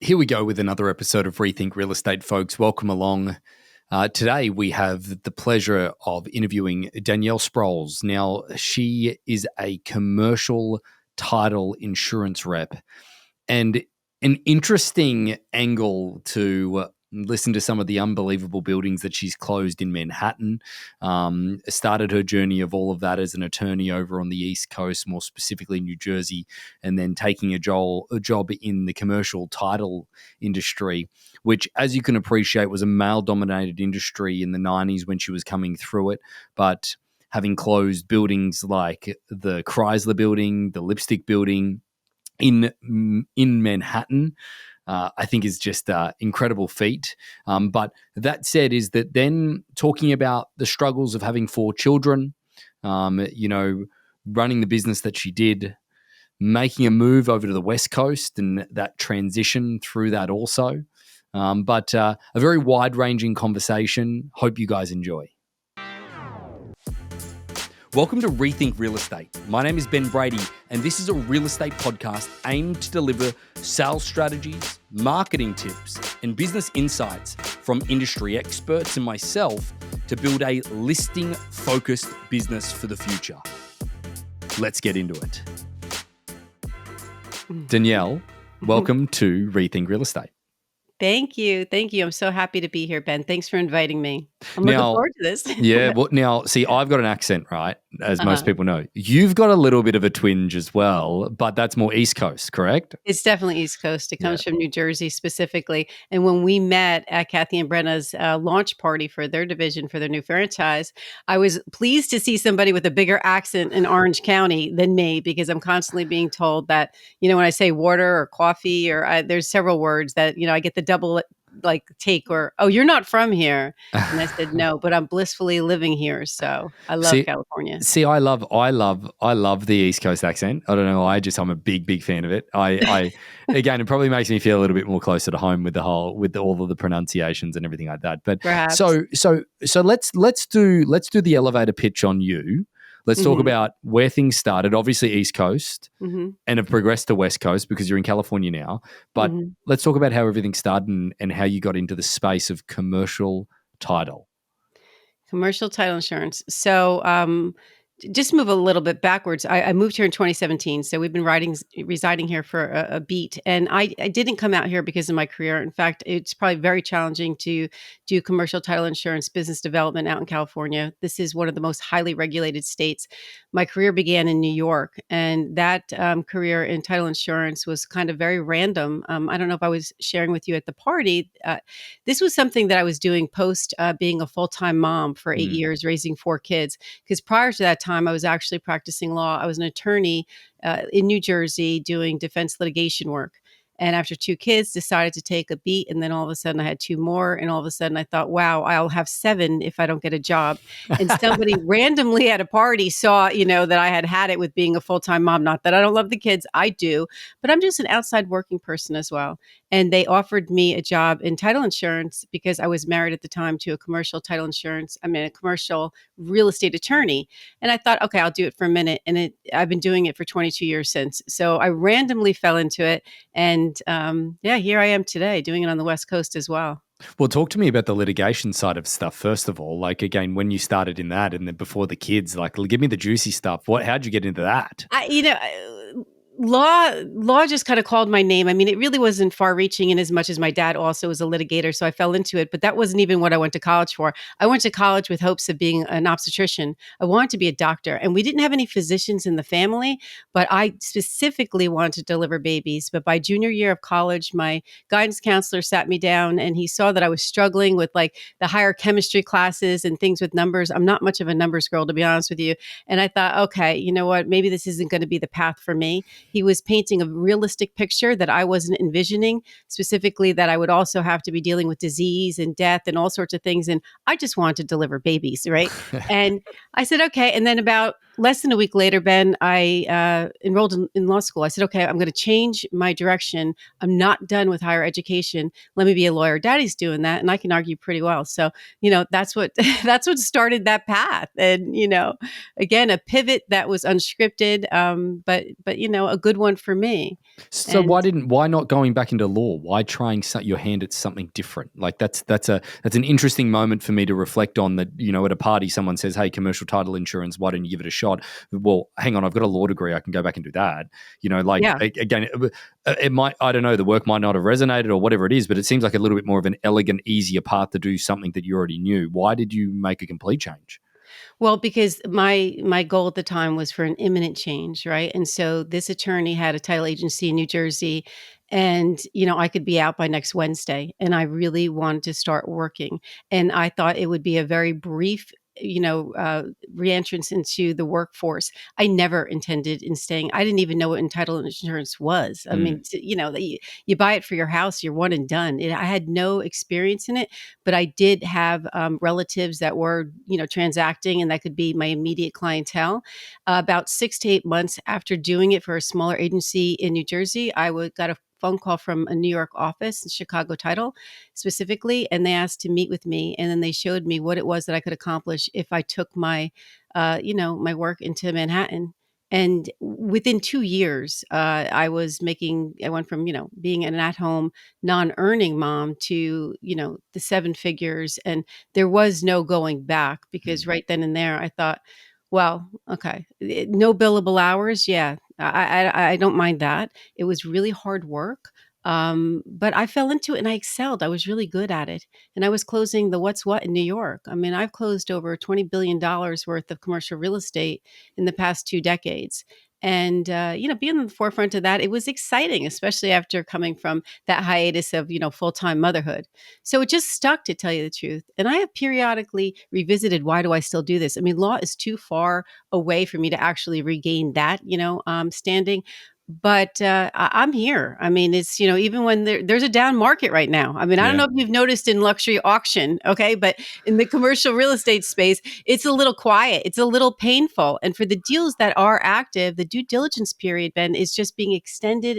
Here we go with another episode of Rethink Real Estate, folks. Welcome along. Today, we have the pleasure of interviewing Danielle Sprouls. Now, she is a commercial title insurance rep, and an interesting angle to listen to some of the unbelievable buildings that she's closed in Manhattan. Started her journey of all of that as an attorney over on the East Coast, more specifically New Jersey, and then taking a job in the commercial title industry, which, as you can appreciate, was a male-dominated industry in the 90s when she was coming through it. But having closed buildings like the Chrysler Building, the Lipstick Building, in Manhattan, I think is just an incredible feat. But that said, is that then talking about the struggles of having 4 children, running the business that she did, making a move over to the West Coast and that transition through that also. But a very wide-ranging conversation. Hope you guys enjoy. Welcome to Rethink Real Estate. My name is Ben Brady, and this is a real estate podcast aimed to deliver sales strategies, marketing tips, and business insights from industry experts and myself to build a listing-focused business for the future. Let's get into it. Danielle, welcome to Rethink Real Estate. Thank you. I'm so happy to be here, Ben. Thanks for inviting me. I'm looking forward to this. Yeah. Well, now, see, I've got an accent, right? As most people know. You've got a little bit of a twinge as well, but that's more East Coast, correct? It's definitely East Coast. It comes from New Jersey specifically. And when we met at Kathy and Brenna's launch party for their division for their new franchise, I was pleased to see somebody with a bigger accent in Orange County than me, because I'm constantly being told that, when I say water or coffee or there's several words that, I get the double take, or, oh, you're not from here. And I said, no, but I'm blissfully living here. So I love California. See, I love the East Coast accent. I don't know. I'm a big fan of it. I again, it probably makes me feel a little bit more closer to home with all of the pronunciations and everything like that. But perhaps. So let's do the elevator pitch on you. Let's talk about where things started, obviously East Coast, and have progressed to West Coast because you're in California now. But let's talk about how everything started and how you got into the space of commercial title. Commercial title insurance. So just move a little bit backwards. I moved here in 2017. So we've been residing here for a beat. And I didn't come out here because of my career. In fact, it's probably very challenging to do commercial title insurance business development out in California. This is one of the most highly regulated states. My career began in New York, and that career in title insurance was kind of very random. I don't know if I was sharing with you at the party. This was something that I was doing post being a full-time mom for 8 years, raising 4 kids. Because prior to that time, I was actually practicing law. I was an attorney in New Jersey doing defense litigation work. And after 2 kids, decided to take a beat. And then all of a sudden I had 2 more. And all of a sudden I thought, wow, I'll have 7 if I don't get a job. And somebody randomly at a party saw, that I had it with being a full-time mom. Not that I don't love the kids. I do. But I'm just an outside working person as well. And they offered me a job in title insurance because I was married at the time to a commercial real estate attorney. And I thought, okay, I'll do it for a minute. And I've been doing it for 22 years since. So I randomly fell into it. And here I am today doing it on the West Coast as well. Well, talk to me about the litigation side of stuff, first of all. Like, again, when you started in that and then before the kids, give me the juicy stuff. How'd you get into that? Law just kind of called my name. I mean, it really wasn't far reaching in as much as my dad also was a litigator. So I fell into it, but that wasn't even what I went to college for. I went to college with hopes of being an obstetrician. I wanted to be a doctor, and we didn't have any physicians in the family, but I specifically wanted to deliver babies. But by junior year of college, my guidance counselor sat me down and he saw that I was struggling with the higher chemistry classes and things with numbers. I'm not much of a numbers girl, to be honest with you. And I thought, okay, you know what? Maybe this isn't going to be the path for me. He was painting a realistic picture that I wasn't envisioning, specifically that I would also have to be dealing with disease and death and all sorts of things. And I just wanted to deliver babies, right? And I said, okay. And then about less than a week later, Ben, I enrolled in law school. I said, okay, I'm going to change my direction. I'm not done with higher education. Let me be a lawyer. Daddy's doing that, and I can argue pretty well. So, that's what that's what started that path. And again, a pivot that was unscripted, but a good one for me. So And why not going back into law? Why trying your hand at something different? Like that's an interesting moment for me to reflect on. That at a party someone says, "Hey, commercial title insurance, why don't you give it a shot?" Well, hang on, I've got a law degree, I can go back and do that. yeah. Again, it might, I don't know, the work might not have resonated or whatever it is, but it seems like a little bit more of an elegant, easier path to do something that you already knew. Why did you make a complete change? Well, because my goal at the time was for an imminent change, right? And so this attorney had a title agency in New Jersey, and I could be out by next Wednesday, and I really wanted to start working. And I thought it would be a very brief reentrance into the workforce. I never intended in staying. I didn't even know what entitled insurance was. I Mm, mean, you buy it for your house, you're one and done. I had no experience in it, but I did have relatives that were, transacting, and that could be my immediate clientele. About 6 to 8 months after doing it for a smaller agency in New Jersey, got a phone call from a New York office, Chicago Title specifically, and they asked to meet with me, and then they showed me what it was that I could accomplish if I took my work into Manhattan. And within 2 years, I went from, being an at home, non earning mom to, the seven figures. And there was no going back because mm. right then and there, I thought, well, okay, no billable hours. Yeah, I don't mind that. It was really hard work. But I fell into it and I excelled. I was really good at it. And I was closing the what's what in New York. I mean, I've closed over $20 billion worth of commercial real estate in the past 2 decades. And, being on the forefront of that, it was exciting, especially after coming from that hiatus of, full time motherhood. So it just stuck, to tell you the truth. And I have periodically revisited, why do I still do this? I mean, law is too far away for me to actually regain that, standing. But I'm here. I mean, it's, even when there's a down market right now. I mean, I don't Yeah. know if you've noticed in luxury auction, okay, but in the commercial real estate space, it's a little quiet. It's a little painful. And for the deals that are active, the due diligence period, Ben, is just being extended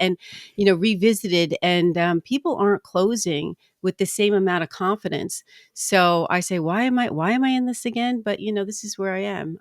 and, revisited. And people aren't closing with the same amount of confidence. So I say, why am I in this again? But, this is where I am.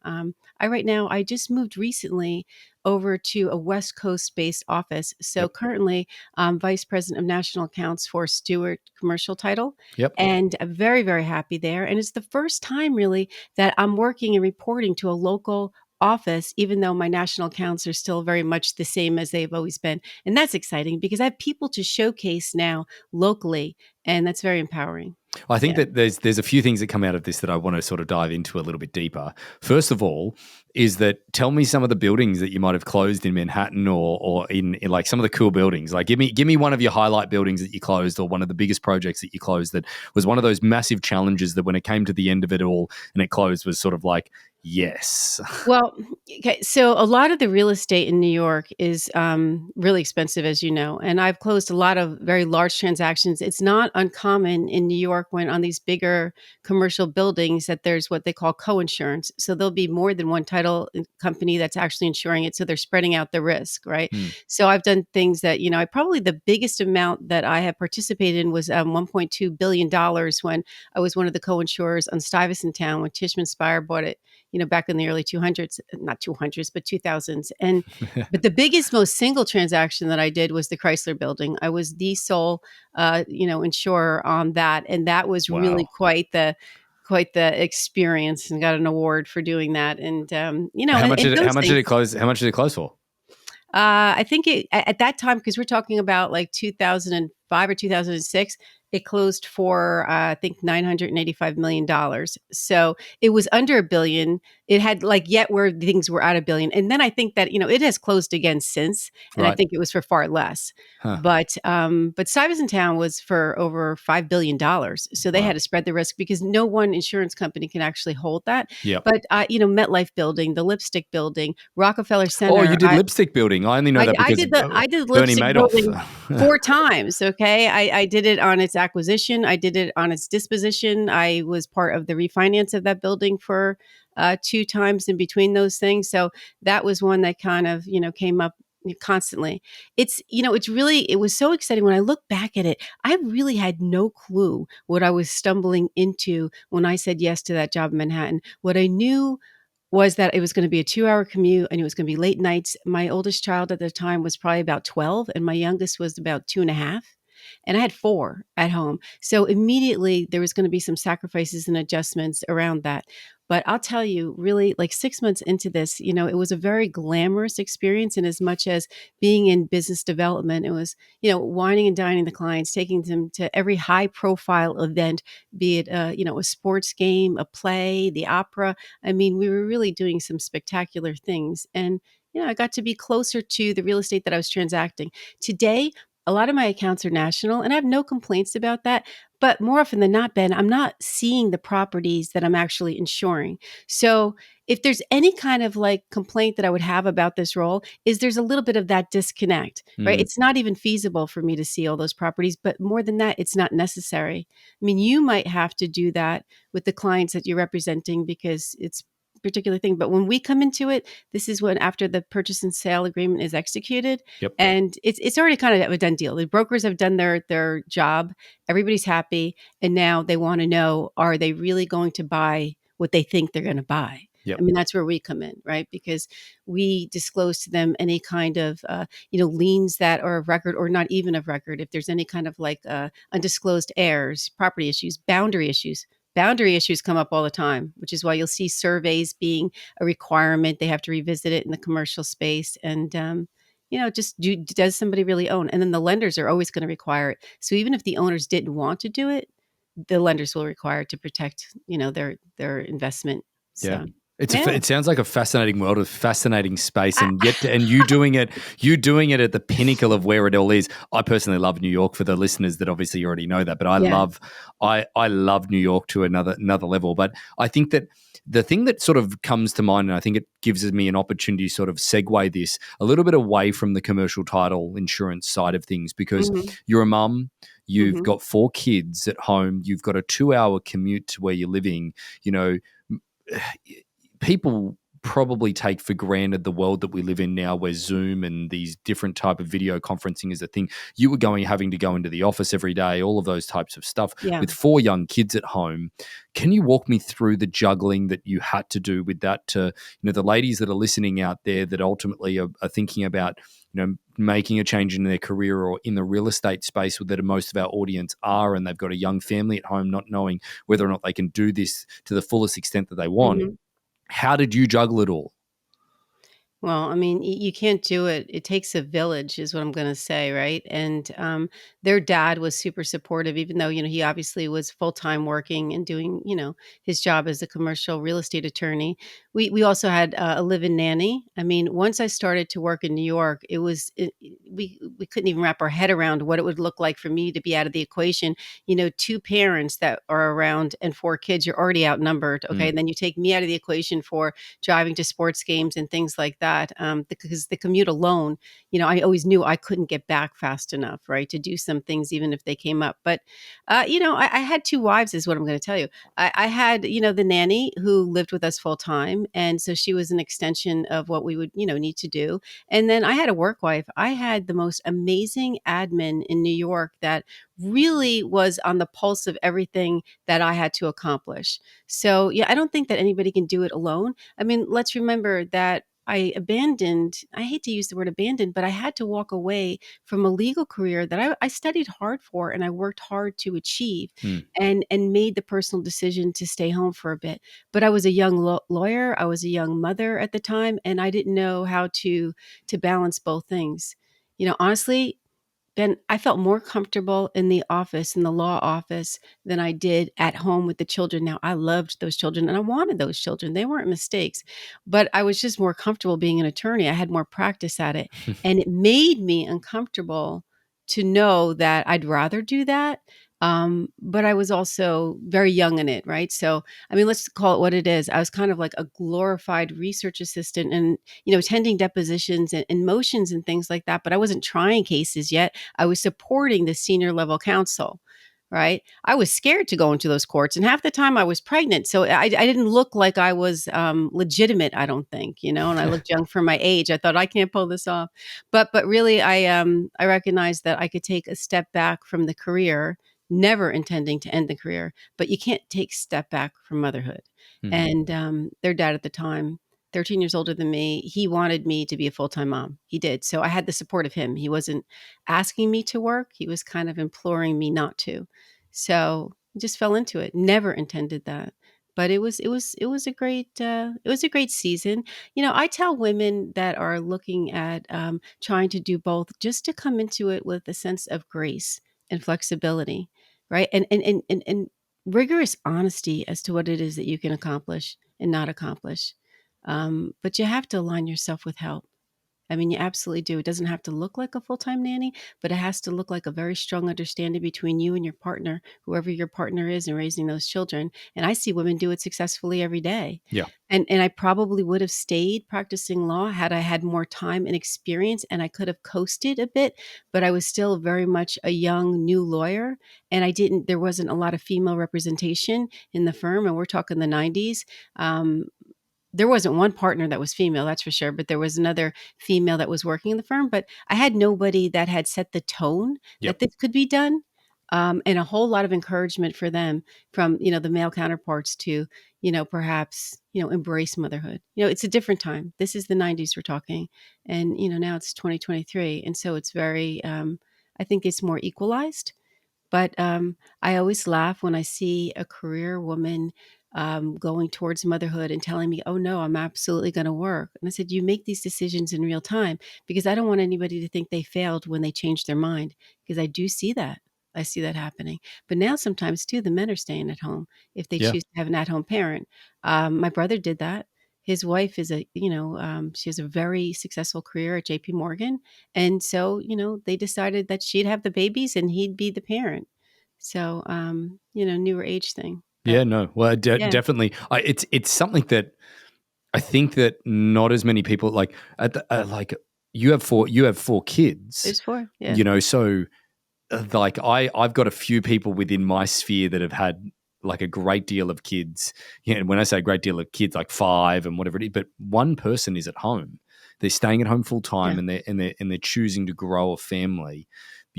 I just moved recently over to a West Coast based office. So Yep. currently, I'm Vice President of National Accounts for Stewart Commercial Title, Yep. and I'm very, very happy there. And it's the first time really that I'm working and reporting to a local office, even though my national accounts are still very much the same as they've always been. And that's exciting because I have people to showcase now locally, and that's very empowering. I think Yeah. that there's a few things that come out of this that I want to sort of dive into a little bit deeper. First of all, is that tell me some of the buildings that you might have closed in Manhattan or in like some of the cool buildings. Like give me one of your highlight buildings that you closed or one of the biggest projects that you closed that was one of those massive challenges that when it came to the end of it all and it closed was sort of like, yes. Well, okay. So a lot of the real estate in New York is really expensive, as you know, and I've closed a lot of very large transactions. It's not uncommon in New York when on these bigger commercial buildings that there's what they call co-insurance. So there'll be more than one title company that's actually insuring it. So they're spreading out the risk, right? Hmm. So I've done things that, I probably the biggest amount that I have participated in was $1.2 billion when I was one of the co-insurers on Stuyvesant Town when Tishman Speyer bought it, back in the early 200s, not 200s, but 2000s. But the biggest, most single transaction that I did was the Chrysler building. I was the sole, insurer on that. And that was really Wow. quite the experience, and got an award for doing that. And, and How those much did things. it close? How much did it close for? I think at that time, because we're talking about like 2005 or 2006, it closed for I think $985 million. So it was under a billion. It had like yet where things were at a billion, and then I think that it has closed again since, and I Right. think it was for far less. Huh. But Stuyvesant Town was for over $5 billion. So they had Wow. to spread the risk because no one insurance company can actually hold that. Yep. But MetLife Building, the Lipstick Building, Rockefeller Oh, you Center. did lipstick building. I only know I that I because did the I did Bernie lipstick Madoff. building 4 times, okay? I did it on its acquisition, I did it on its disposition, I was part of the refinance of that building for two times in between those things. So that was one that kind of, came up constantly. It was so exciting when I look back at it. I really had no clue what I was stumbling into when I said yes to that job in Manhattan. What I knew was that it was going to be a 2-hour commute and it was going to be late nights. My oldest child at the time was probably about 12, and my youngest was about two and a half. And I had four at home. So immediately there was going to be some sacrifices and adjustments around that. But I'll tell you, really, like 6 months into this, it was a very glamorous experience. In as much as being in business development, it was, wining and dining the clients, taking them to every high profile event, be it, a sports game, a play, the opera. I mean, we were really doing some spectacular things. And, I got to be closer to the real estate that I was transacting. Today, a lot of my accounts are national, and I have no complaints about that. But more often than not, Ben, I'm not seeing the properties that I'm actually insuring. So if there's any kind of like complaint that I would have about this role, is there's a little bit of that disconnect, right? Mm, It's not even feasible for me to see all those properties, but more than that, it's not necessary. I mean, you might have to do that with the clients that you're representing because it's a particular thing. But when we come into it, this is when after the purchase and sale agreement is executed, yep. and it's already kind of a done deal. The brokers have done their job. Everybody's happy. And now they want to know, are they really going to buy what they think they're going to buy? I Yep. mean, that's where we come in, right? Because we disclose to them any kind of, liens that are of record or not even of record. If there's any kind of like undisclosed heirs, property issues, boundary issues. Boundary issues come up all the time, which is why you'll see surveys being a requirement. They have to revisit it in the commercial space. And, does somebody really own? And then the lenders are always going to require it. So even if the owners didn't want to do it, the lenders will require it to protect, their investment. Yeah. So, It yeah. sounds like a fascinating world, a fascinating space, and you doing it at the pinnacle of where it all is. I personally love New York. For the listeners that obviously already know that, but Yeah. I love New York to another level. But I think that the thing that sort of comes to mind, and I think it gives me an opportunity to sort of segue this a little bit away from the commercial title insurance side of things, because Hmm. you're a mum, you've Hmm. got four kids at home, you've got a 2-hour commute to where you're living, you know people probably take for granted the world that we live in now, where Zoom and these different type of video conferencing is a thing. You were having to go into the office every day, all of those types of stuff Yeah. with four young kids at home. Can you walk me through the juggling that you had to do with that, to the ladies that are listening out there that ultimately are thinking about making a change in their career or in the real estate space that most of our audience are, and they've got a young family at home not knowing whether or not they can do this to the fullest extent that they want? Hmm. How did you juggle it all? Well, I mean, you can't do it. It takes a village, is what I'm going to say, right? And their dad was super supportive, even though he obviously was full time working and doing his job as a commercial real estate attorney. We also had a live-in nanny. I mean, once I started to work in New York, we couldn't even wrap our head around what it would look like for me to be out of the equation. Two parents that are around and four kids, you're already outnumbered. Okay, Mm, and then you take me out of the equation for driving to sports games and things like that. Because the commute alone, I always knew I couldn't get back fast enough, right, to do some things even if they came up. But, I had two wives, is what I'm going to tell you. I had, the nanny who lived with us full time. And so she was an extension of what we would, need to do. And then I had a work wife. I had the most amazing admin in New York that really was on the pulse of everything that I had to accomplish. So, yeah, I don't think that anybody can do it alone. I mean, let's remember that I hate to use the word abandoned, but I had to walk away from a legal career that I studied hard for and I worked hard to achieve, mm, and made the personal decision to stay home for a bit. But I was a young lawyer, I was a young mother at the time, and I didn't know how to balance both things. Honestly, Ben, I felt more comfortable in the office, in the law office, than I did at home with the children. Now, I loved those children and I wanted those children. They weren't mistakes, but I was just more comfortable being an attorney. I had more practice at it. And it made me uncomfortable to know that I'd rather do that. But I was also very young in it, right? So, I mean, let's call it what it is. I was kind of like a glorified research assistant and, attending depositions and motions and things like that. But I wasn't trying cases yet. I was supporting the senior level counsel. right? I was scared to go into those courts, and half the time I was pregnant, so I didn't look like I was legitimate. I don't think, and I looked young for my age. I thought I can't pull this off, but really, I recognized that I could take a step back from the career, never intending to end the career, but you can't take step back from motherhood. Hmm. And their dad at the time, 13 years older than me, he wanted me to be a full time mom. He did, so I had the support of him. He wasn't asking me to work; he was kind of imploring me not to. So, I just fell into it. Never intended that. But it was a great season. I tell women that are looking at trying to do both just to come into it with a sense of grace and flexibility, right? And rigorous honesty as to what it is that you can accomplish and not accomplish. But you have to align yourself with help. I mean, you absolutely do. It doesn't have to look like a full-time nanny, but it has to look like a very strong understanding between you and your partner, whoever your partner is in raising those children. And I see women do it successfully every day. Yeah. And I probably would have stayed practicing law had I had more time and experience, and I could have coasted a bit, but I was still very much a young new lawyer, and there wasn't a lot of female representation in the firm, and we're talking the 90s. Um, there wasn't one partner that was female, that's for sure, but there was another female that was working in the firm, but I had nobody that had set the tone Yep. that this could be done, and a whole lot of encouragement for them from, the male counterparts to, perhaps, embrace motherhood. It's a different time. This is the 90s we're talking, and, now it's 2023, and so it's very, I think it's more equalized, but, I always laugh when I see a career woman, going towards motherhood and telling me, "Oh, no, I'm absolutely gonna work." And I said, "You make these decisions in real time because I don't want anybody to think they failed when they change their mind, because I do see that. I see that happening. But now sometimes too, the men are staying at home if they Yeah. choose to have an at-home parent. My brother did that. His wife is she has a very successful career at JP Morgan, and so, they decided that she'd have the babies and he'd be the parent. So, newer age thing, Yeah. but No. Well, yeah, definitely. It's something that I think that not as many people like. Like you have four kids. there's 4, yeah. So like I've got a few people within my sphere that have had like a great deal of kids. Yeah, and when I say a great deal of kids, like five and whatever it is, but one person is at home. They're staying at home full time, Yeah. and they're choosing to grow a family.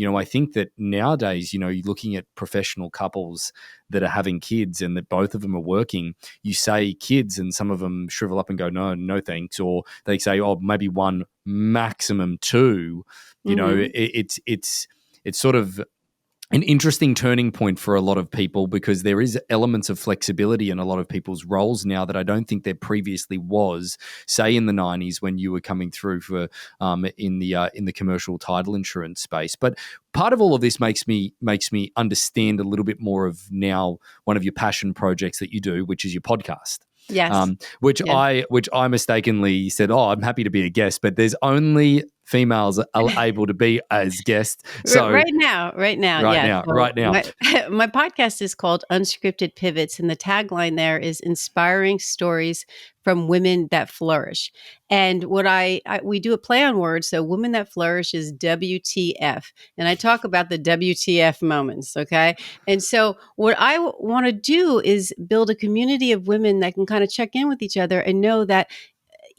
I think that nowadays, you're looking at professional couples that are having kids and that both of them are working. You say kids, and some of them shrivel up and go, no, no thanks, or they say, oh, maybe one, maximum two. Mhm. It's sort of an interesting turning point for a lot of people because there is elements of flexibility in a lot of people's roles now that I don't think there previously was. Say in the 90s when you were coming through for in the commercial title insurance space. But part of all of this makes me understand a little bit more of now one of your passion projects that you do, which is your podcast. Yes. Which Yeah. I mistakenly said, oh, I'm happy to be a guest, but there's only females are able to be as guests. So Right now, right yes. now, Well, right now. my my podcast is called Unscripted Pivots, and the tagline there is inspiring stories from women that flourish. And what we do a play on words, so women that flourish is WTF, and I talk about the WTF moments, okay? And so what I want to do is build a community of women that can kind of check in with each other and know that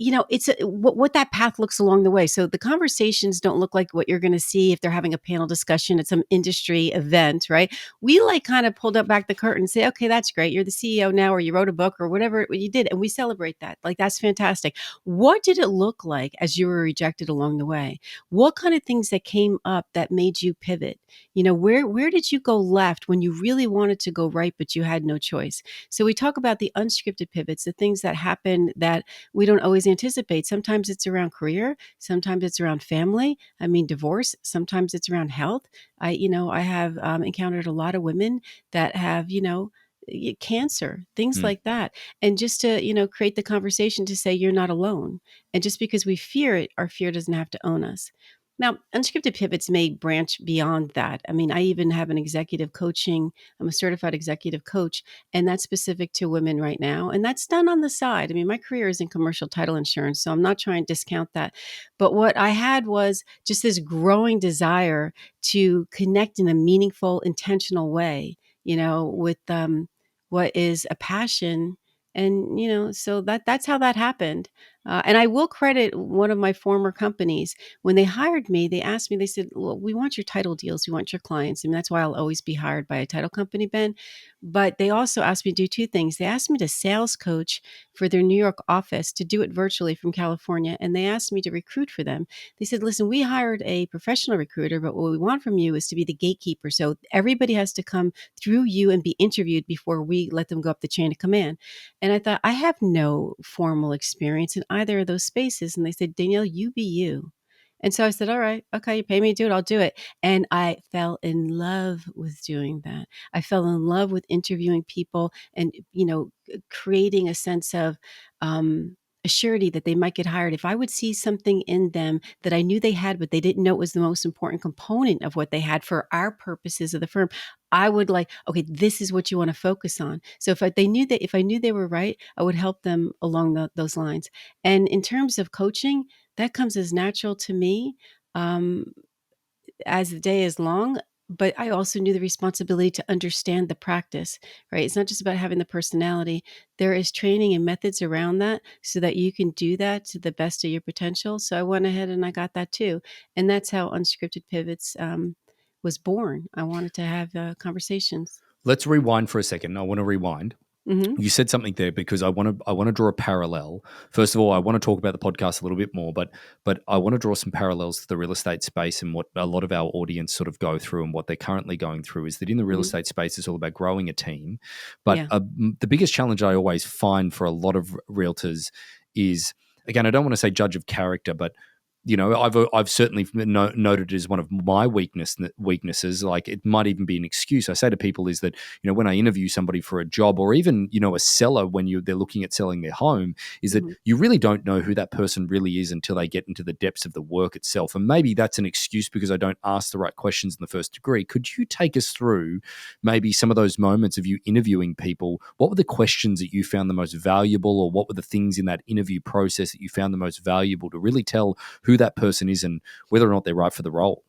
it's what that path looks along the way. So the conversations don't look like what you're going to see if they're having a panel discussion at some industry event, right? We like kind of pulled up back the curtain and say, okay, that's great. You're the CEO now, or you wrote a book or whatever you did. And we celebrate that. Like, that's fantastic. What did it look like as you were rejected along the way? What kind of things that came up that made you pivot? Where did you go left when you really wanted to go right, but you had no choice? So we talk about the unscripted pivots, the things that happen that we don't always anticipate. Sometimes it's around career, sometimes it's around family. I mean, divorce, sometimes it's around health. I have encountered a lot of women that have, cancer, things Mm, like that. And just to, create the conversation to say you're not alone. And just because we fear it, our fear doesn't have to own us. Now, unscripted pivots may branch beyond that. I mean, I even have an executive coaching, I'm a certified executive coach, and that's specific to women right now. And that's done on the side. I mean, my career is in commercial title insurance, so I'm not trying to discount that. But what I had was just this growing desire to connect in a meaningful, intentional way, with what is a passion. And, so that's how that happened. And I will credit one of my former companies when they hired me, they asked me, they said, well, we want your title deals. We want your clients. And that's why I'll always be hired by a title company, Ben. But they also asked me to do two things. They asked me to sales coach for their New York office, to do it virtually from California. And they asked me to recruit for them. They said, listen, we hired a professional recruiter, but what we want from you is to be the gatekeeper. So everybody has to come through you and be interviewed before we let them go up the chain of command. And I thought, I have no formal experience in either of those spaces. And they said, Danielle, you be you. And so I said, all right, okay, you pay me to do it, I'll do it. And I fell in love with doing that. I fell in love with interviewing people and, creating a sense of a surety that they might get hired. If I would see something in them that I knew they had, but they didn't know it was the most important component of what they had for our purposes of the firm, I would like, okay, this is what you want to focus on. So if I knew they were right, I would help them along those lines. And in terms of coaching, that comes as natural to me um, as the day is long. But I also knew the responsibility to understand the practice, right? It's not just about having the personality. There is training and methods around that so that you can do that to the best of your potential. So I went ahead and I got that too. And that's how Unscripted Pivots was born. I wanted to have conversations. Let's rewind for a second. I want to rewind. Hmm. You said something there because I want to draw a parallel. First of all, I want to talk about the podcast a little bit more, but I want to draw some parallels to the real estate space and what a lot of our audience sort of go through and what they're currently going through is that in the real Hmm. estate space, it's all about growing a team. But Yeah. the biggest challenge I always find for a lot of realtors is, again, I don't want to say judge of character, but I've certainly noted it as one of my weaknesses. Like it might even be an excuse. I say to people is that when I interview somebody for a job, or even a seller when they're looking at selling their home, is that Hmm. you really don't know who that person really is until they get into the depths of the work itself. And maybe that's an excuse because I don't ask the right questions in the first degree. Could you take us through maybe some of those moments of you interviewing people? What were the questions that you found the most valuable, or what were the things in that interview process that you found the most valuable to really tell who that person is and whether or not they're right for the role?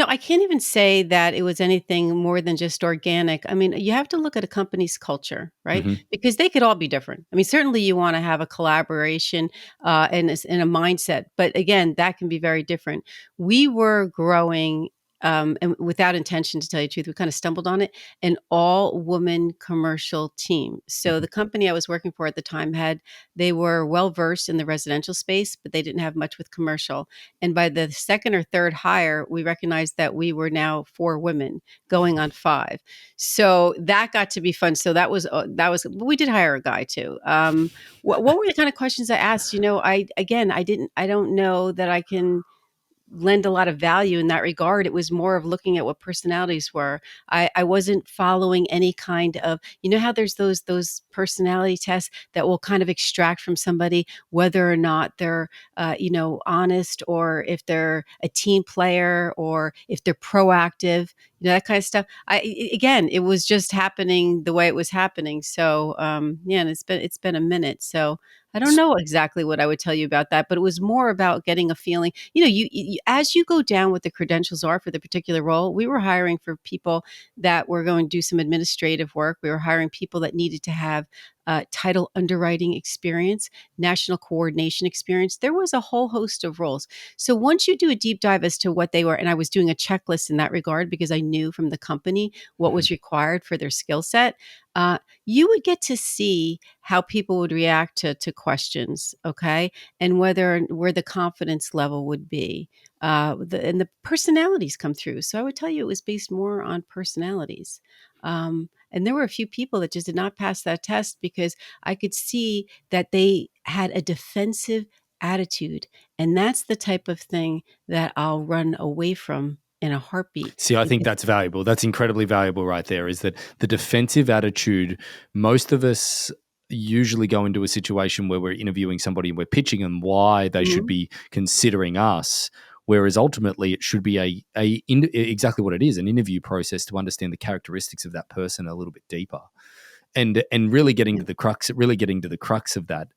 I can't even say that it was anything more than just organic. I mean, you have to look at a company's culture, right? Hmm. Because they could all be different. I mean, certainly you want to have a collaboration and a mindset, but again, that can be very different. We were growing. And without intention, to tell you the truth, we kind of stumbled on it, an all woman commercial team. So Hmm. the company I was working for at the time they were well versed in the residential space, but they didn't have much with commercial. And by the second or third hire, we recognized that we were now four women going on five. So that got to be fun. So we did hire a guy too. What were the kind of questions I asked? I don't know that I can lend a lot of value in that regard. It was more of looking at what personalities were. I wasn't following any kind of, how there's those personality tests that will kind of extract from somebody whether or not they're, honest, or if they're a team player, or if they're proactive, that kind of stuff. Again, it was just happening the way it was happening. So, yeah, and it's been a minute. So I don't know exactly what I would tell you about that, but it was more about getting a feeling. You as you go down what the credentials are for the particular role. We were hiring for people that were going to do some administrative work. We were hiring people that needed to have title underwriting experience, national coordination experience. There was a whole host of roles. So once you do a deep dive as to what they were, and I was doing a checklist in that regard because I knew from the company what was required for their skill set. You would get to see how people would react to questions, okay, and where the confidence level would be, and the personalities come through. So I would tell you it was based more on personalities. And there were a few people that just did not pass that test because I could see that they had a defensive attitude, and that's the type of thing that I'll run away from in a heartbeat. See, I think Because that's valuable. That's incredibly valuable right there, is that the defensive attitude, most of us usually go into a situation where we're interviewing somebody and we're pitching them why they should Mhm. be considering us. Whereas ultimately it should be exactly what it is, an interview process to understand the characteristics of that person a little bit deeper, and really getting to the crux of that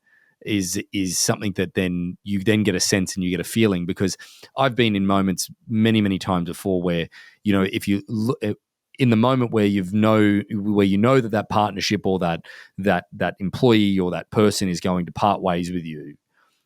is something that then you then get a sense and you get a feeling. Because I've been in moments many times before where, if you look in the moment where you know that partnership or that employee or that person is going to part ways with you,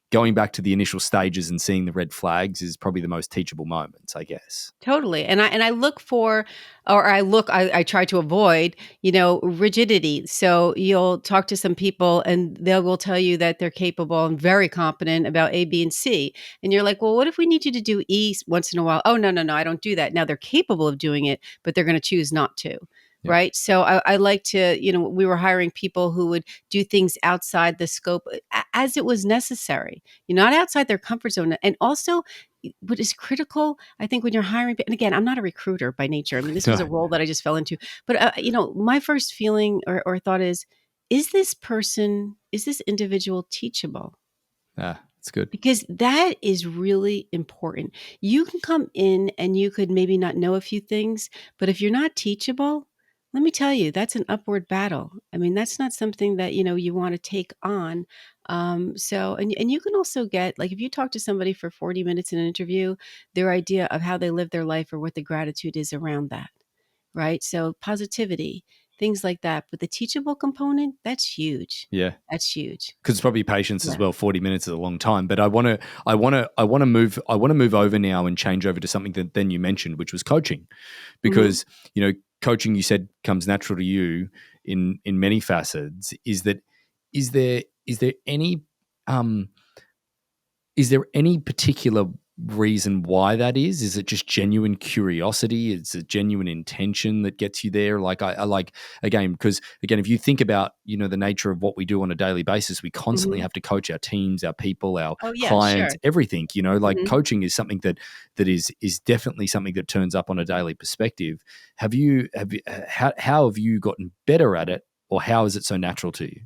going back to the initial stages and seeing the red flags is probably the most teachable moments, I guess. Totally. And I look for, or I try to avoid, rigidity. So you'll talk to some people and they will tell you that they're capable and very competent about A, B, and C. And you're like, well, what if we need you to do E once in a while? Oh, no, I don't do that. Now they're capable of doing it, but they're going to choose not to. Yeah. Right. So I like to, we were hiring people who would do things outside the scope as it was necessary, not outside their comfort zone. And also, what is critical, I think, when you're hiring, and again, I'm not a recruiter by nature. I mean, this was a role that I just fell into. But my first feeling or thought is this individual teachable? It's good. Because that is really important. You can come in and you could maybe not know a few things, but if you're not teachable, let me tell you, that's an upward battle. I mean, that's not something that, you want to take on. And you can also get, like, if you talk to somebody for 40 minutes in an interview, their idea of how they live their life or what the gratitude is around that, right? So positivity, things like that. But the teachable component, that's huge. Yeah. That's huge. Because it's probably patience as Yeah. well. 40 minutes is a long time, but I want to move over now and change over to something that then you mentioned, which was coaching, Mhm. because coaching, you said, comes natural to you in many facets. Is there any um is there any particular reason why that is? Is it just genuine curiosity? It's a genuine intention that gets you there? Like I like, again, because again, if you think about, the nature of what we do on a daily basis, we constantly Mhm. have to coach our teams, our people, our Oh, yeah, clients, sure. everything, like Mhm. coaching is something that is definitely something that turns up on a daily perspective. How have you gotten better at it, or how is it so natural to you?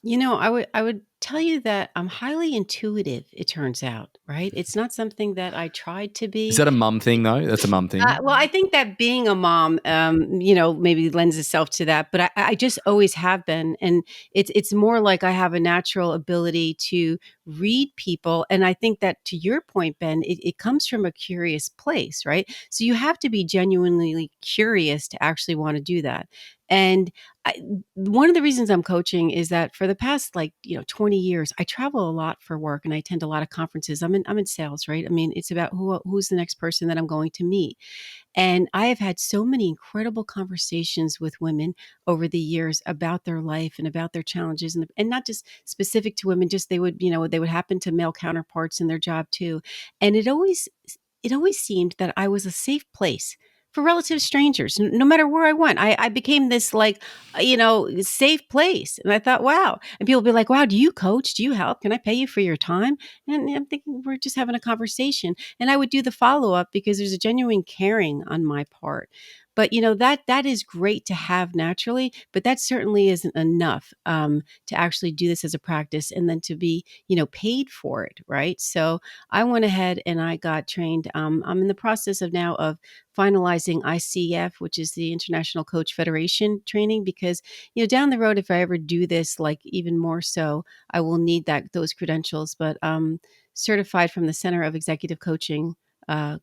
I would tell you that I'm highly intuitive, it turns out, right? It's not something that I tried to Is be. that a mum thing though? That's a mum thing. Well, I think that being a mom, maybe lends itself to that, but I just always have been, and it's more like I have a natural ability to read people, and I think that, to your point, Ben, it comes from a curious place, right? So you have to be genuinely curious to actually want to do that, and I, one of the reasons I'm coaching is that for the past 20 years, I travel a lot for work and I attend a lot of conferences. I'm in sales, right? I mean, it's about who's the next person that I'm going to meet. And I have had so many incredible conversations with women over the years about their life and about their challenges, and not just specific to women, just they would happen to male counterparts in their job too. And it always seemed that I was a safe place for relative strangers. No matter where I went, I became this safe place. And I thought, wow. And people would be like, wow, do you coach? Do you help? Can I pay you for your time? And I'm thinking, we're just having a conversation. And I would do the follow up because there's a genuine caring on my part. But that is great to have naturally, but that certainly isn't enough to actually do this as a practice and then to be paid for it, right? So I went ahead and I got trained. I'm in the process of finalizing ICF, which is the International Coach Federation training, because down the road, if I ever do this, like even more so, I will need those credentials. But certified from the Center of Executive Coaching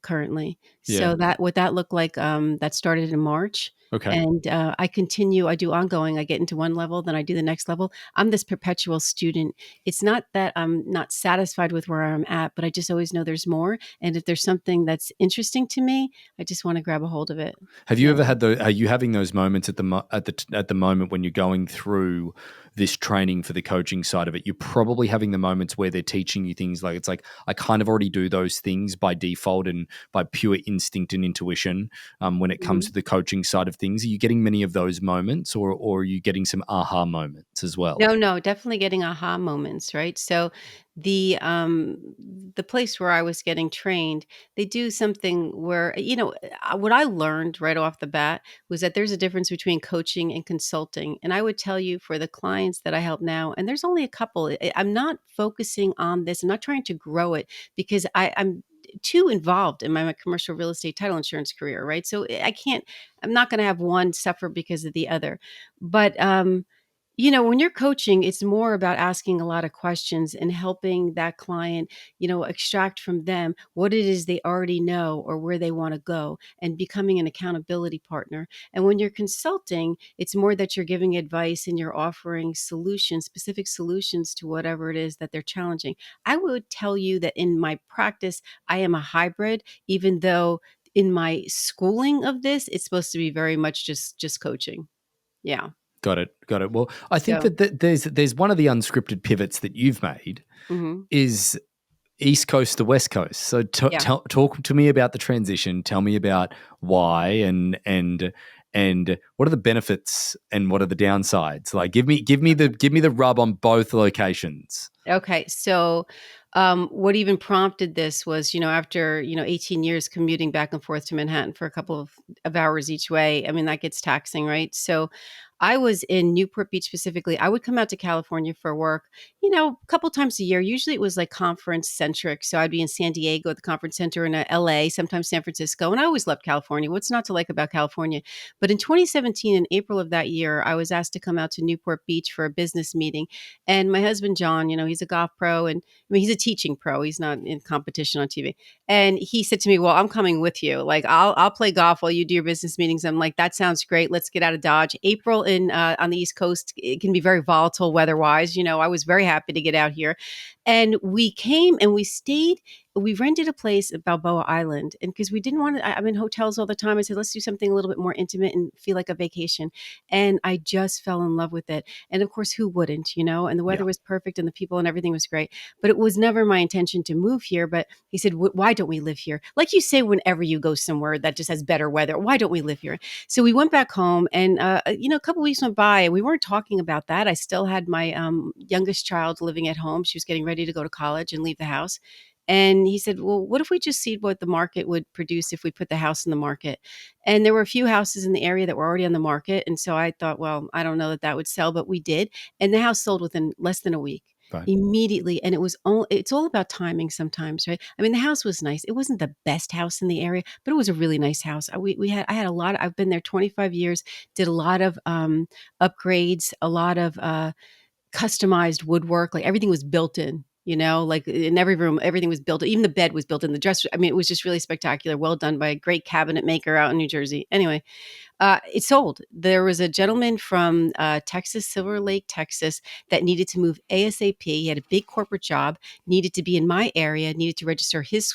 currently. Yeah. So that what that looked like, that started in March. Okay. And I continue, I do ongoing, I get into one level, then I do the next level. I'm this perpetual student. It's not that I'm not satisfied with where I'm at, but I just always know there's more. And if there's something that's interesting to me, I just want to grab a hold of it. Have you Yeah. ever had are you having those moments at the moment when you're going through this training for the coaching side of it? You're probably having the moments where they're teaching you things like, it's like, I kind of already do those things by default and by pure instinct and intuition. When it comes Mhm. to the coaching side of things, are you getting many of those moments, or are you getting some aha moments as well? No, definitely getting aha moments, right? So the place where I was getting trained, they do something where, what I learned right off the bat was that there's a difference between coaching and consulting. And I would tell you, for the clients that I help now, and there's only a couple, I'm not focusing on this. I'm not trying to grow it because too involved in my commercial real estate title insurance career, right? So I'm not going to have one suffer because of the other. But when you're coaching, it's more about asking a lot of questions and helping that client, extract from them what it is they already know or where they want to go, and becoming an accountability partner. And when you're consulting, it's more that you're giving advice and you're offering solutions, specific solutions to whatever it is that they're challenging. I would tell you that in my practice, I am a hybrid, even though in my schooling of this, it's supposed to be very much just coaching. Yeah. Got it. Got it. Well, I think So, that there's one of the unscripted pivots that you've made mhm, is East Coast to West Coast. So yeah. talk to me about the transition. Tell me about why and what are the benefits and what are the downsides? Like give me the rub on both locations. Okay. So, what even prompted this was, after, 18 years commuting back and forth to Manhattan for a couple of hours each way. I mean, that gets taxing, right? So, I was in Newport Beach specifically. I would come out to California for work, a couple times a year. Usually it was like conference centric. So I'd be in San Diego at the conference center, in LA, sometimes San Francisco. And I always loved California. What's not to like about California? But in 2017, in April of that year, I was asked to come out to Newport Beach for a business meeting. And my husband, John, he's a golf pro, and I mean, he's a teaching pro. He's not in competition on TV. And he said to me, "Well, I'm coming with you. Like, I'll play golf while you do your business meetings." I'm like, "That sounds great. Let's get out of Dodge." April in on the East Coast, it can be very volatile weather-wise. I was very happy to get out here, and we came and we stayed. We rented a place at Balboa Island, and because we didn't want to, I'm in hotels all the time. I said, let's do something a little bit more intimate and feel like a vacation. And I just fell in love with it. And of course, who wouldn't? And the Yeah. weather was perfect, and the people and everything was great. But it was never my intention to move here. But he said, why don't we live here? Like you say, whenever you go somewhere that just has better weather, why don't we live here? So we went back home, and a couple weeks went by, and we weren't talking about that. I still had my youngest child living at home. She was getting ready to go to college and leave the house. And he said, well, what if we just see what the market would produce if we put the house in the market? And there were a few houses in the area that were already on the market. And so I thought, well, I don't know that that would sell, but we did. And the house sold within less than a week. Right. Immediately. And it's all about timing sometimes, right? I mean, the house was nice. It wasn't the best house in the area, but it was a really nice house. I had a lot I've been there 25 years, did a lot of upgrades, a lot of customized woodwork. Like, everything was built in, like in every room, everything was built. Even the bed was built in, the dresser. I mean, it was just really spectacular. Well done by a great cabinet maker out in New Jersey. Anyway, it sold. There was a gentleman from Texas, Silver Lake, Texas, that needed to move ASAP. He had a big corporate job, needed to be in my area, needed to register his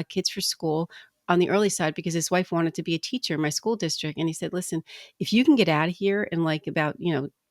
kids for school on the early side because his wife wanted to be a teacher in my school district. And he said, "Listen, if you can get out of here in like about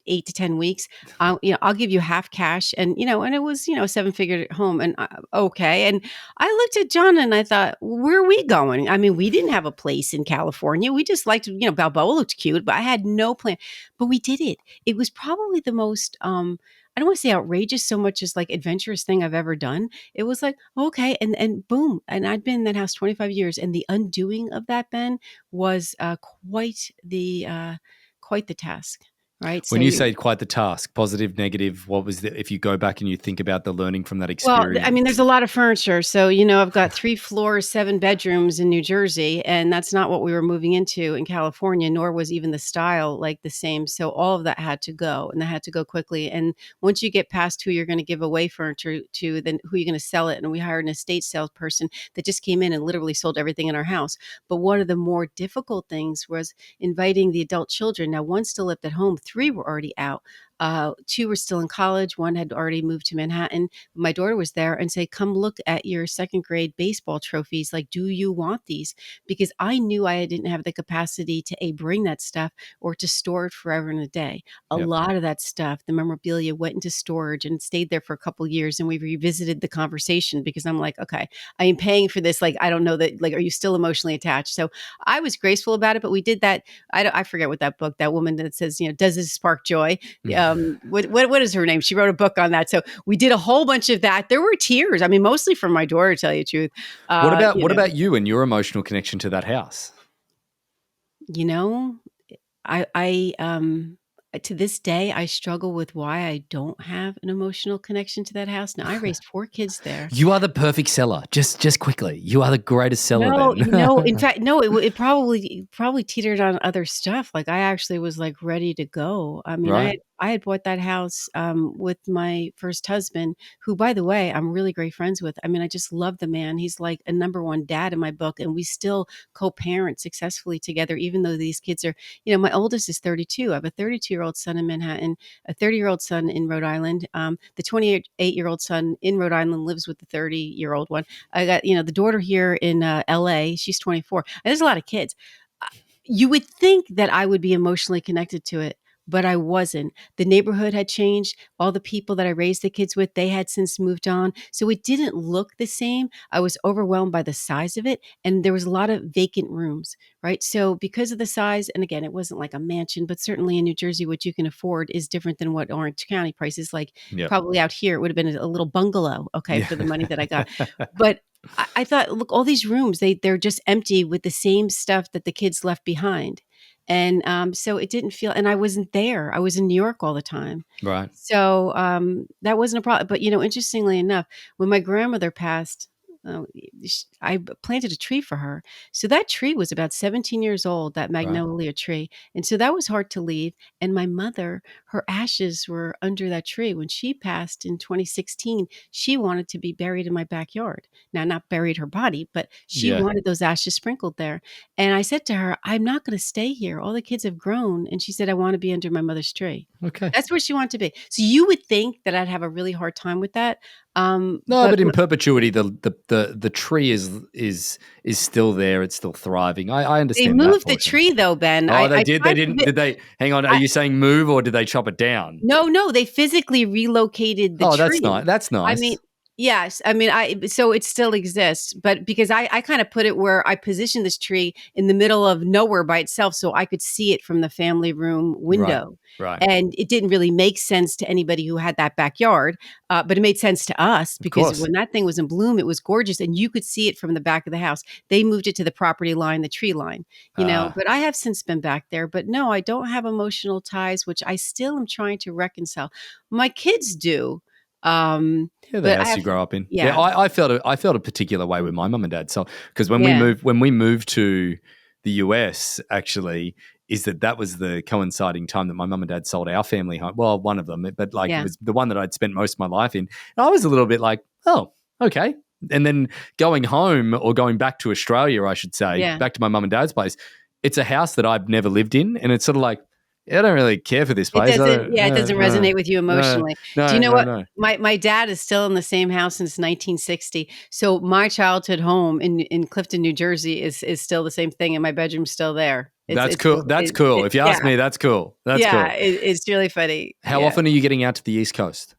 8 to 10 weeks, I'll give you half cash." And it was a 7-figure home. And okay. And I looked at John and I thought, where are we going? I mean, we didn't have a place in California. We just liked, Balboa looked cute, but I had no plan. But we did it. It was probably the most, I don't want to say outrageous so much as like adventurous thing I've ever done. It was like, okay. And boom. And I'd been in that house 25 years. And the undoing of that, Ben, was quite the task. Right. When So you you say quite the task, positive, negative, what was the if you go back and you think about the learning from that Well, I mean, there's experience? a lot of furniture. So, I've got 3 floors, 7 bedrooms in New Jersey, and that's not what we were moving into in California, nor was even the style like the same. So all of that had to go, and that had to go quickly. And once you get past who you're going to give away furniture to, then who you're going to sell it. And we hired an estate salesperson that just came in and literally sold everything in our house. But one of the more difficult things was inviting the adult children. Now, one still lived at home, 3 were already out. 2 were still in college. One had already moved to Manhattan. My daughter was there, and say, come look at your second grade baseball trophies. Like, do you want these? Because I knew I didn't have the capacity to bring that stuff or to store it forever in a day. A Yep. lot of that stuff, the memorabilia, went into storage and stayed there for a couple of years. And we revisited the conversation because I'm like, okay, I am paying for this. Like, I don't know that, like, are you still emotionally attached? So I was graceful about it, but we did that. I forget what that book, that woman that says, does this spark joy? What is her name? She wrote a book on that. So we did a whole bunch of that. There were tears. I mean, mostly from my daughter, to tell you the truth. What Uh, about you what know, about you and your emotional connection to that house? you know, I to this day, I struggle with why I don't have an emotional connection to that house. Now, I raised 4 kids there. You are the perfect seller. Just quickly, you are the greatest seller. No, Then, in fact, no, it probably teetered on other stuff. Like, I actually was, like, ready to go. I mean, right? I had bought that house, with my first husband, who, by the way, I'm really great friends with. I mean, I just love the man. He's like a number 1 dad in my book, and we still co-parent successfully together, even though these kids are, my oldest is 32. I have a 32-year-old son in Manhattan, a 30-year-old son in Rhode Island. The 28-year-old son in Rhode Island lives with the 30-year-old one. I got, the daughter here in LA, she's 24. And there's a lot of kids. Uh, You would think that I would be emotionally connected to it, but I wasn't. The neighborhood had changed. All the people that I raised the kids with, they had since moved on. So it didn't look the same. I was overwhelmed by the size of it. And there was a lot of vacant rooms, right? So because of the size, and again, it wasn't like a mansion, but certainly in New Jersey, what you can afford is different than what Orange County prices. Like Yep. probably out here, it would have been a little bungalow, okay, Yeah. for the money that I got. But I thought, look, all these rooms, they're just empty with the same stuff that the kids left behind. And so it didn't feel, and I wasn't there. I was in New York all the time. Right. So that wasn't a problem. But, interestingly enough, when my grandmother passed, uh, I planted a tree for her. So that tree was about 17 years old, that Right. magnolia tree. And so that was hard to leave. And my mother, her ashes were under that tree. When she passed in 2016, she wanted to be buried in my backyard. Now, not buried her body, but she Yeah. wanted those ashes sprinkled there. And I said to her, I'm not going to stay here. All the kids have grown. And she said, I want to be under my mother's tree. Okay. That's where she wanted to be. So you would think that I'd have a really hard time with that. No, But but in perpetuity, the tree is still there. It's still thriving. I they understand that moved the portion. tree though, Ben. Oh, they I did. They tried to didn't. Did they? Hang on. Are I you saying move or did they chop it down? No, no, they physically relocated the Oh, that's tree. nice. That's I mean, nice. yes, I mean, so it still exists, but because I kinda put it where I positioned this tree in the middle of nowhere by itself so I could see it from the family room Right. window, Right. and it didn't really make sense to anybody who had that backyard, but it made sense to us Of because course. when that thing was in bloom, it was gorgeous, and you could see it from the back of the house. They moved it to the property line, the tree line, Uh, but I have since been back there, but no, I don't have emotional ties, which I still am trying to reconcile. My kids do, yeah, the but I house have you grow up in. Yeah, yeah, I felt a particular way with my mum and dad. So because yeah, when we moved to the US, actually, is that was the coinciding time that my mum and dad sold our family home. Well, one of them, but like it yeah, was the one that I'd spent most of my life in. And I was a little bit like, oh, okay. And then going home or going back to Australia, I should say, yeah. back to my mum and dad's place. It's a house that I've never lived in, and it's sort of like, I don't really care for this It place. I doesn't don't, yeah, it doesn't resonate with you no, emotionally. Do you no, know no, what? no. My dad is still in the same house since 1960. So my childhood home in Clifton, New Jersey is still the same thing, and my bedroom's still there. That's cool. That's cool. If you yeah, ask me, that's cool. That's yeah, cool. it's really funny. How Yeah. often are you getting out to the East Coast?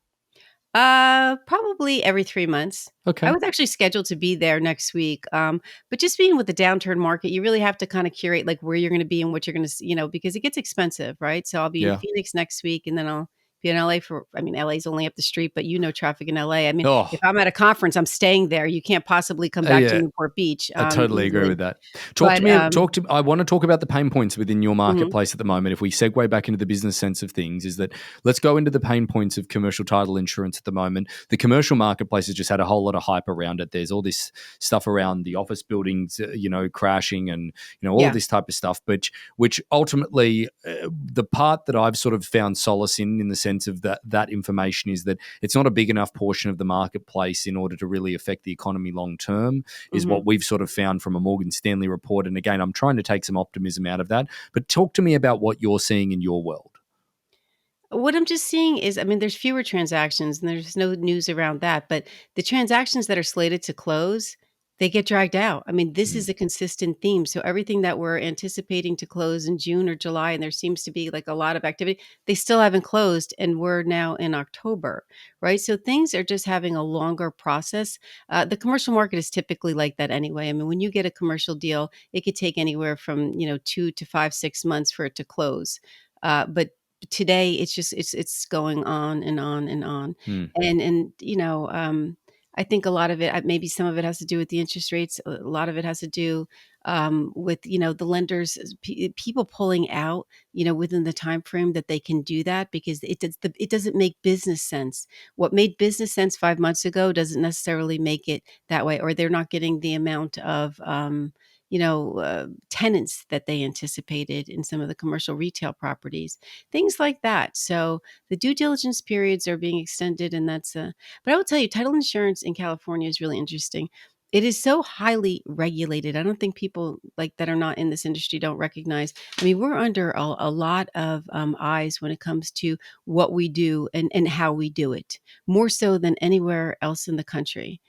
Probably every 3 months. I Okay. was actually scheduled to be there next week. But just being with the downturn market, you really have to kind of curate like where you're going to be and what you're going to, because it gets expensive, right? So I'll be in Yeah. Phoenix next week and then I'll be in LA I mean, LA is only up the street, but traffic in LA. I mean, if Oh, I'm at a conference, I'm staying there. You can't possibly come back to yeah. Newport Beach, I totally agree easily. with that. Talk to But, me. I want to talk about the pain points within your mhm, marketplace at the moment. If we segue back into the business sense of things, is that let's go into the pain points of commercial title insurance at the moment. The commercial marketplace has just had a whole lot of hype around it. There's all this stuff around the office buildings, crashing and all of yeah. this type of stuff. But which ultimately, the part that I've sort of found solace in the sense of that information is that it's not a big enough portion of the marketplace in order to really affect the economy long term is Mhm. what we've sort of found from a Morgan Stanley report. And again, I'm trying to take some optimism out of that. But talk to me about what you're seeing in your world. What I'm just seeing is, I mean, there's fewer transactions and there's no news around that, but the transactions that are slated to close, they get dragged out. I mean, this is Mm. a consistent theme. So everything that we're anticipating to close in June or July, and there seems to be like a lot of activity, they still haven't closed, and we're now in October, right? So things are just having a longer process. The commercial market is typically like that anyway. I mean, when you get a commercial deal, it could take anywhere from 2 to 5, 6 months for it to close. But today it's just it's going on and on and on Mm. and I think a lot of it, maybe some of it has to do with the interest rates. A lot of it has to do with the lenders, people pulling out, within the time frame that they can do that because it doesn't make business sense. What made business sense 5 months ago doesn't necessarily make it that way, or they're not getting the amount of tenants that they anticipated in some of the commercial retail properties, things like that. So the due diligence periods are being extended, and but I will tell you, title insurance in California is really interesting. It is so highly regulated. I don't think people like that are not in this industry don't recognize. I mean, we're under a lot of eyes when it comes to what we do and how we do it, more so than anywhere else in the country.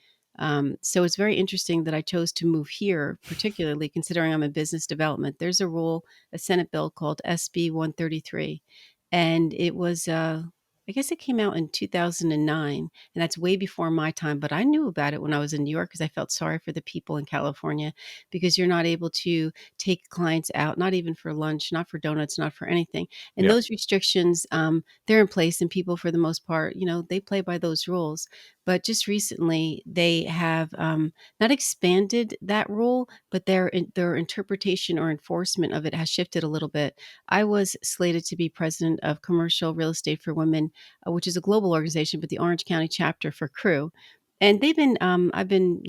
So it's very interesting that I chose to move here, particularly considering I'm in business development. There's a Senate bill called SB 133, and it was, I guess it came out in 2009, and that's way before my time. But I knew about it when I was in New York because I felt sorry for the people in California because you're not able to take clients out, not even for lunch, not for donuts, not for anything. And Yeah. those restrictions, they're in place, and people, for the most part, they play by those rules. But just recently, they have not expanded that rule, but their interpretation or enforcement of it has shifted a little bit. I was slated to be president of Commercial Real Estate for Women, which is a global organization, but the Orange County chapter for Crew. And I've been,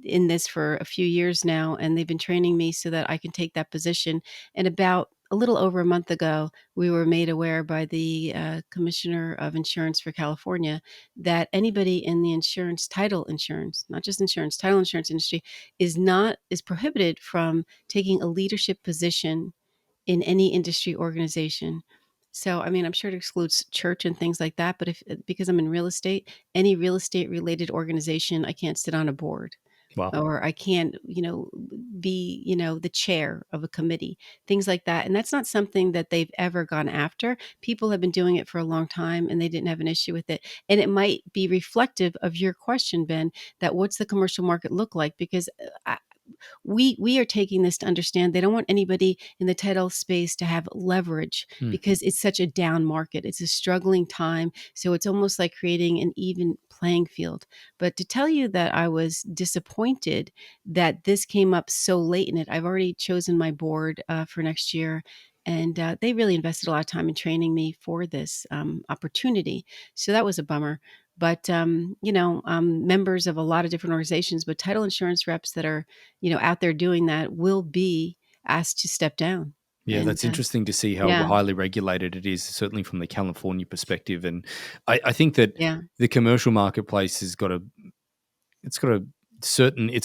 in this for a few years now, and they've been training me so that I can take that position. And about a little over a month ago, we were made aware by the Commissioner of Insurance for California that anybody in the title insurance, not just insurance, title insurance industry is prohibited from taking a leadership position in any industry organization. So, I mean, I'm sure it excludes church and things like that, but because I'm in real estate, any real estate related organization, I can't sit on a board Wow. or I can't, be, the chair of a committee, things like that. And that's not something that they've ever gone after. People have been doing it for a long time and they didn't have an issue with it. And it might be reflective of your question, Ben, that what's the commercial market look like? Because we are taking this to understand they don't want anybody in the title space to have leverage Hmm. because it's such a down market. It's a struggling time. So it's almost like creating an even playing field. But to tell you that I was disappointed that this came up so late in it, I've already chosen my board for next year. And they really invested a lot of time in training me for this opportunity. So that was a bummer. But members of a lot of different organizations, but title insurance reps that are out there doing that will be asked to step down. Yeah, And that's interesting to see how yeah, highly regulated it is, certainly from the California perspective. And I think that yeah, the commercial marketplace has got a it's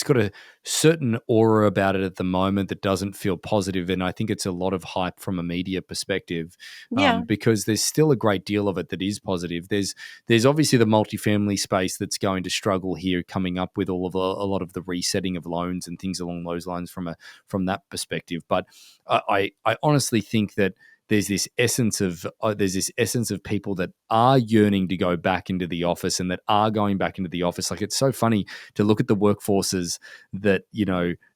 got a certain aura about it at the moment that doesn't feel positive, and I think it's a lot of hype from a media perspective, yeah. because there's still a great deal of it that is positive. There's obviously the multifamily space that's going to struggle here, coming up with a lot of the resetting of loans and things along those lines from that perspective. But I honestly think that there's this essence of people that are yearning to go back into the office and that are going back into the office. Like, it's so funny to look at the workforces that,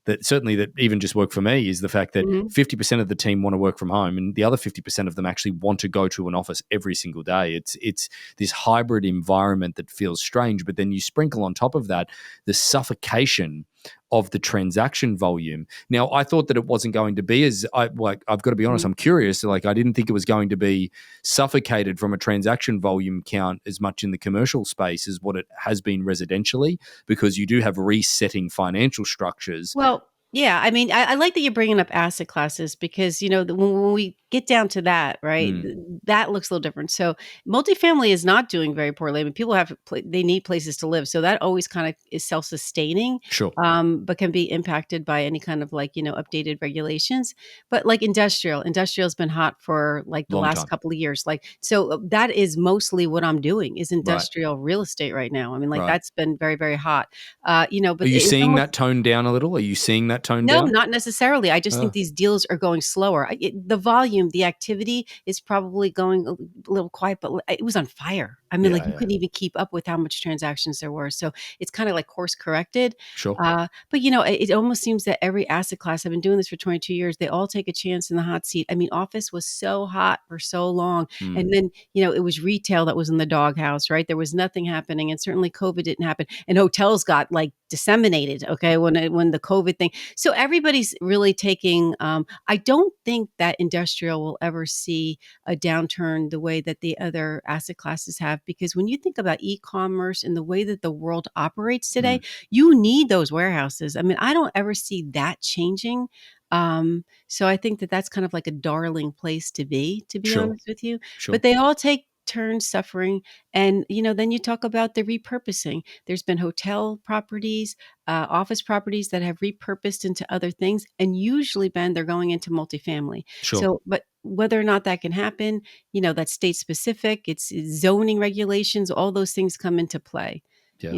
that certainly that even just work for me, is the fact that Mhm. 50% of the team want to work from home and the other 50% of them actually want to go to an office every single day. It's this hybrid environment that feels strange, but then you sprinkle on top of that the suffocation of the transaction volume. Now, I thought that it wasn't going to be I've got to be honest, Mhm. I'm curious. Like, I didn't think it was going to be suffocated from a transaction volume count as much in the commercial space as what it has been residentially, because you do have resetting financial structures. Well, yeah, I mean, I like that you're bringing up asset classes because, when we get down to that, right, Mm, that looks a little different. So multifamily is not doing very poorly. I mean, people they need places to live. So that always kind of is self-sustaining, sure. but can be impacted by any kind of like, updated regulations. But like industrial's been hot for like the Long last time. couple of years. Like, so that is mostly what I'm doing is Right. industrial real estate right now. I mean, like Right. that's been very, very hot. Are But you it's seeing almost that tone down a little? Are you seeing that tone no, down? not necessarily. I just think Oh, these deals are going slower. The volume volume, the activity is probably going a little quiet, but it was on fire. I mean, like, Yeah, you yeah. couldn't even keep up with how much transactions there were. So it's kind of like course corrected. Sure. But it almost seems that every asset class, I've been doing this for 22 years, they all take a chance in the hot seat. I mean, office was so hot for so long. Mm, And then, it was retail that was in the doghouse, right? There was nothing happening. And certainly COVID didn't happen. And hotels got like disseminated, okay, when the COVID thing. So everybody's really taking, I don't think that industrial will ever see a downturn the way that the other asset classes have. Because when you think about e-commerce and the way that the world operates today, mm. you need those warehouses. I mean, I don't ever see that changing. So I think that that's kind of like a darling place to be Sure, honest with you. sure, But they all take turns suffering. And, then you talk about the repurposing. There's been hotel properties, office properties that have repurposed into other things. And usually, Ben, they're going into multifamily. sure. So, but whether or not that can happen, that's state specific, it's zoning regulations, all those things come into play, Yeah.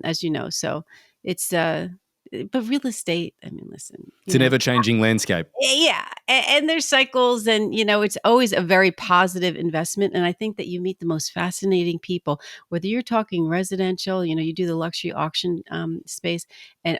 as you know. So it's, but real estate, I mean, listen, It's an ever-changing landscape. yeah, and there's cycles, and it's always a very positive investment. And I think that you meet the most fascinating people, whether you're talking residential, you do the luxury auction space,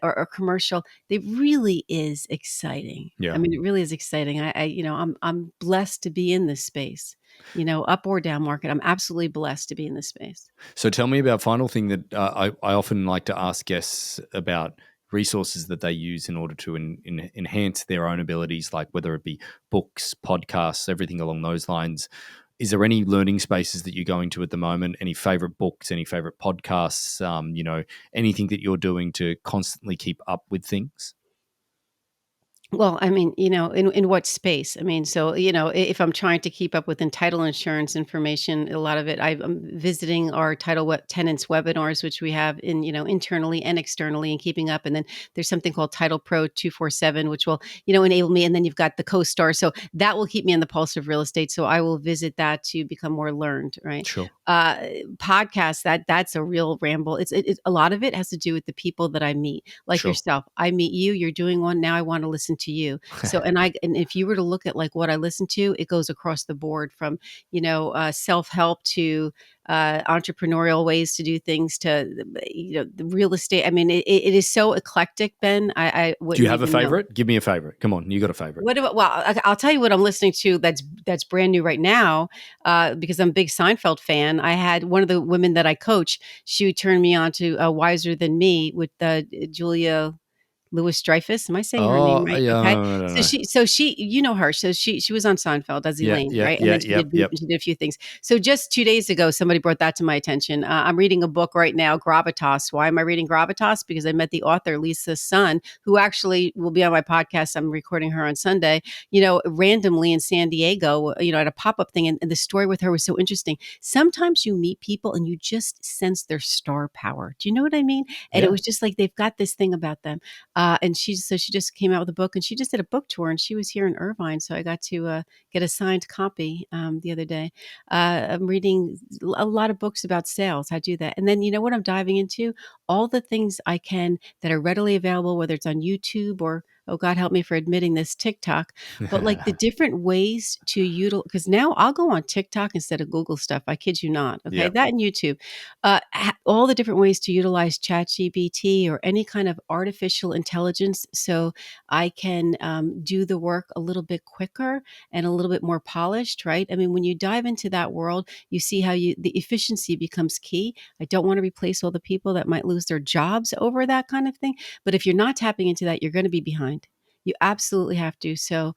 or commercial. It really is exciting. I Yeah. mean, it really is exciting. I'm blessed to be in this space. Up or down market, I'm absolutely blessed to be in this space. So tell me about final thing that I often like to ask guests about resources that they use in order to enhance their own abilities, like whether it be books, podcasts, everything along those lines. Is there any learning spaces that you're going to at the moment? Any favorite books, any favorite podcasts, anything that you're doing to constantly keep up with things? Well, I mean, in what space? I mean, so, if I'm trying to keep up with title insurance information, a lot of it, I'm visiting our tenants webinars, which we have internally and externally, and keeping up. And then there's something called Title Pro 247, which will, enable me. And then you've got the co-star. So that will keep me on the pulse of real estate. So I will visit that to become more learned, right? Sure. Uh, Podcasts, that's a real ramble. A lot of it has to do with the people that I meet, like Sure. yourself. I meet you, you're doing one. Now I want to listen to you. So, and if you were to look at like what I listen to, it goes across the board from, self-help to entrepreneurial ways to do things to, the real estate. I mean, it is so eclectic, Ben. I Do you wouldn't have a even know. favorite? Give me a favorite. Come on, you got a favorite. What about? Well, I'll tell you what I'm listening to. That's brand new right now, because I'm a big Seinfeld fan. I had one of the women that I coach. She turned me on to Wiser Than Me with Julia Louis Dreyfus. Am I saying her name Oh, right? yeah, Okay. no, no, no, So no. she, you know her. So she was on Seinfeld as Yeah, Elaine, yeah, right? And yeah, then yep, yep. she did a few things. So just 2 days ago, somebody brought that to my attention. I'm reading a book right now, Gravitas. Why am I reading Gravitas? Because I met the author, Lisa Sun, who actually will be on my podcast. I'm recording her on Sunday, randomly in San Diego, at a pop-up thing. And the story with her was so interesting. Sometimes you meet people and you just sense their star power. Do you know what I mean? And it Yeah. was just like, they've got this thing about them. And she just came out with a book, and she just did a book tour, and she was here in Irvine. So I got to get a signed copy the other day. I'm reading a lot of books about sales. I do that. And then, what I'm diving into? All the things I can that are readily available, whether it's on YouTube or, oh God, help me for admitting this, TikTok, but like the different ways to utilize, because now I'll go on TikTok instead of Google stuff. I kid you not. Okay. Yeah. That and YouTube, all the different ways to utilize ChatGPT or any kind of artificial intelligence, so I can do the work a little bit quicker and a little bit more polished, right? I mean, when you dive into that world, you see how the efficiency becomes key. I don't want to replace all the people that might lose their jobs over that kind of thing. But if you're not tapping into that, you're going to be behind. You absolutely have to. So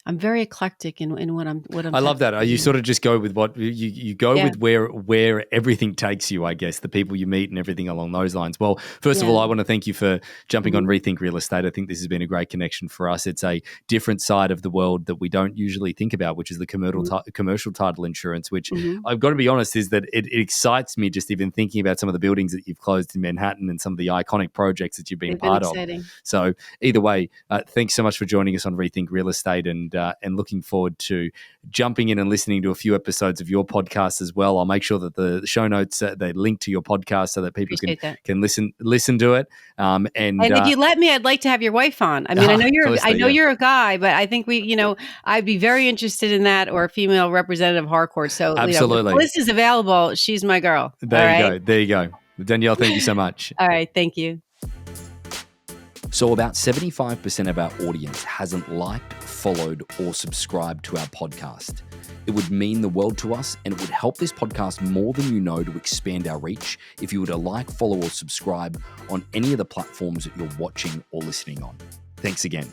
I'm very eclectic in what I'm I love tapping that. You into. sort of just go with what you go Yeah, with where everything takes you, I guess, the people you meet and everything along those lines. Well, first of yeah. all, I want to thank you for jumping on Mhm. Rethink Real Estate. I think this has been a great connection for us. It's a different side of the world that we don't usually think about, which is the Mhm. commercial title insurance, which Mhm. I've got to be honest is that it excites me just even thinking about some of the buildings that you've closed in Manhattan and some of the iconic projects that you've been They've been part of. exciting. So either way, thanks so much for joining us on Rethink Real Estate, and and looking forward to jumping in and listening to a few episodes of your podcast as well. I'll make sure that the show notes they link to your podcast so that people can listen to it. And if you let me, I'd like to have your wife on. I mean, I know you're a guy, but I think I'd be very interested in that, or a female representative hardcore. So absolutely, if this is available. She's my girl. There you go. Danielle, thank you so much. All right. Thank you. So about 75% of our audience hasn't liked, followed, or subscribed to our podcast. It would mean the world to us, and it would help this podcast more than you know to expand our reach if you were to like, follow, or subscribe on any of the platforms that you're watching or listening on. Thanks again.